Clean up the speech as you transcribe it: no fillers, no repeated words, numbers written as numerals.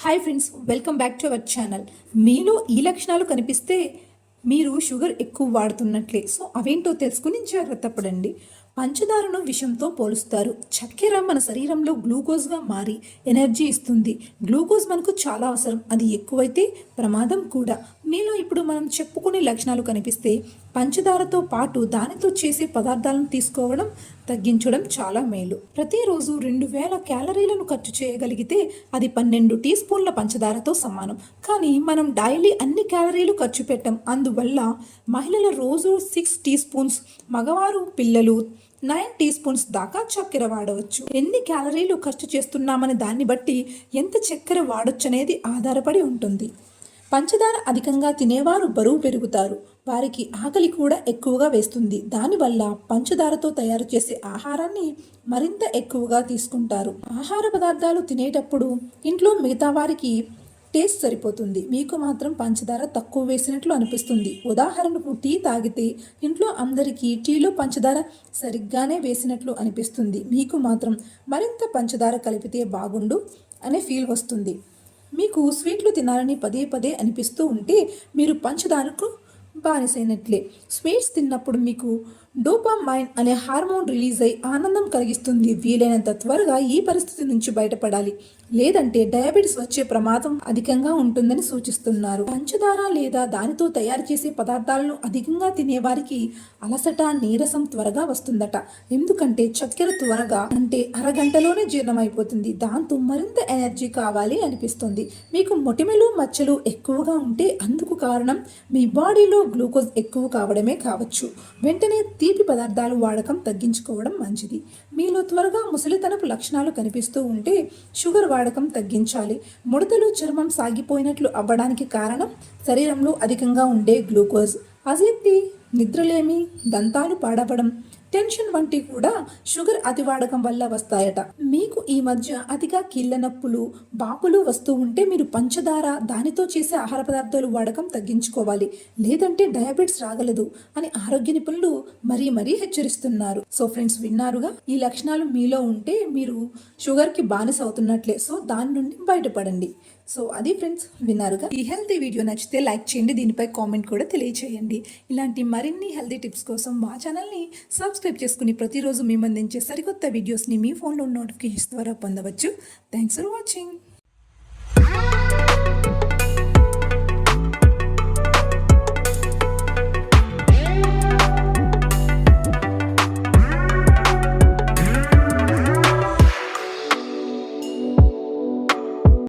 Hi friends, welcome back to our channel. మీలో ఈ లక్షణాలు కనిపిస్తే మీరు షుగర్ ఎక్కువ వాడుతున్నట్లే. సో అవేంటో తెలుసుకుని జాగ్రత్త పడండి. పంచదారను విషంతో పోలుస్తారు. చక్కెర మన శరీరంలో గ్లూకోజ్గా మారి ఎనర్జీ ఇస్తుంది. గ్లూకోజ్ మనకు చాలా అవసరం. అది ఎక్కువైతే ప్రమాదం కూడా. మీలో ఇప్పుడు మనం చెప్పుకునే లక్షణాలు కనిపిస్తే పంచదారతో పాటు దానితో చేసే పదార్థాలను తీసుకోవడం తగ్గించడం చాలా మేలు. ప్రతిరోజు 2000 క్యాలరీలను ఖర్చు చేయగలిగితే అది 12 టీ స్పూన్ల పంచదారతో సమానం. కానీ మనం డైలీ అన్ని క్యాలరీలు ఖర్చు పెట్టం. అందువల్ల మహిళల రోజు 6 టీ స్పూన్స్, మగవారు పిల్లలు 9 టీ స్పూన్స్ దాకా చక్కెర వాడవచ్చు. ఎన్ని క్యాలరీలు ఖర్చు చేస్తున్నామని దాన్ని బట్టి ఎంత చక్కెర వాడొచ్చు అనేది ఆధారపడి ఉంటుంది. పంచదార అధికంగా తినేవారు బరువు పెరుగుతారు. వారికి ఆకలి కూడా ఎక్కువగా వేస్తుంది. దానివల్ల పంచదారతో తయారు చేసే ఆహారాన్ని మరింత ఎక్కువగా తీసుకుంటారు. ఆహార పదార్థాలు తినేటప్పుడు ఇంట్లో మిగతా వారికి టేస్ట్ సరిపోతుంది, మీకు మాత్రం పంచదార తక్కువ వేసినట్లు అనిపిస్తుంది. ఉదాహరణకు టీ తాగితే ఇంట్లో అందరికీ టీలో పంచదార సరిగ్గానే వేసినట్లు అనిపిస్తుంది, మీకు మాత్రం మరింత పంచదార కలిపితే బాగుండు అనే ఫీల్ వస్తుంది. మీకు స్వీట్లు తినాలని పదే పదే అనిపిస్తూ ఉంటే మీరు పంచదారకు బానిసైనట్లే. స్వీట్స్ తిన్నప్పుడు మీకు డోపామైన్ అనే హార్మోన్ రిలీజ్ అయి ఆనందం కలిగిస్తుంది. వీలైనంత త్వరగా ఈ పరిస్థితి నుంచి బయటపడాలి, లేదంటే డయాబెటీస్ వచ్చే ప్రమాదం అధికంగా ఉంటుందని సూచిస్తున్నారు. పంచదార లేదా దానితో తయారు చేసే పదార్థాలను అధికంగా తినేవారికి అలసట, నీరసం త్వరగా వస్తుందట. ఎందుకంటే చక్కెర త్వరగా అంటే అరగంటలోనే జీర్ణమైపోతుంది. దాంతో మరింత ఎనర్జీ కావాలి అనిపిస్తుంది. మీకు మొటిమలు, మచ్చలు ఎక్కువగా ఉంటే అందుకు కారణం మీ బాడీలో గ్లూకోజ్ ఎక్కువ కావడమే కావచ్చు. వెంటనే తీపి పదార్థాలు వాడకం తగ్గించుకోవడం మంచిది. మీలో త్వరగా ముసలితనపు లక్షణాలు కనిపిస్తూ ఉంటే షుగర్ వాడకం తగ్గించాలి. ముడతలు, చర్మం సాగిపోయినట్లు అవ్వడానికి కారణం శరీరంలో అధికంగా ఉండే గ్లూకోజ్. అజీర్తి, నిద్రలేమి, దంతాలు పాడవడం, టెన్షన్ వంటి కూడా షుగర్ అతి వాడకం వల్ల వస్తాయట. మీకు ఈ మధ్య అతిగా కీళ్ళ నొప్పులు, బాపులు వస్తూ ఉంటే మీరు పంచదార, దానితో చేసే ఆహార పదార్థాలు వాడకం తగ్గించుకోవాలి, లేదంటే డయాబెటీస్ రాగలదు అని ఆరోగ్య నిపుణులు మరీ హెచ్చరిస్తున్నారు. సో ఫ్రెండ్స్, విన్నారుగా, ఈ లక్షణాలు మీలో ఉంటే మీరు షుగర్కి బానిస అవుతున్నట్లే. సో దాని నుండి బయటపడండి. సో అది ఫ్రెండ్స్, విన్నారుగా. ఈ హెల్తీ వీడియో నచ్చితే లైక్ చేయండి, దీనిపై కామెంట్ కూడా తెలియచేయండి. ఇలాంటి మరిన్ని హెల్తీ టిప్స్ కోసం మా ఛానల్ని సబ్స్క్రైబ్ చేసుకుని ప్రతిరోజు మేము అందించే సరికొత్త వీడియోస్ని మీ ఫోన్లో నోటిఫికేషన్స్ ద్వారా పొందవచ్చు. Thanks for watching.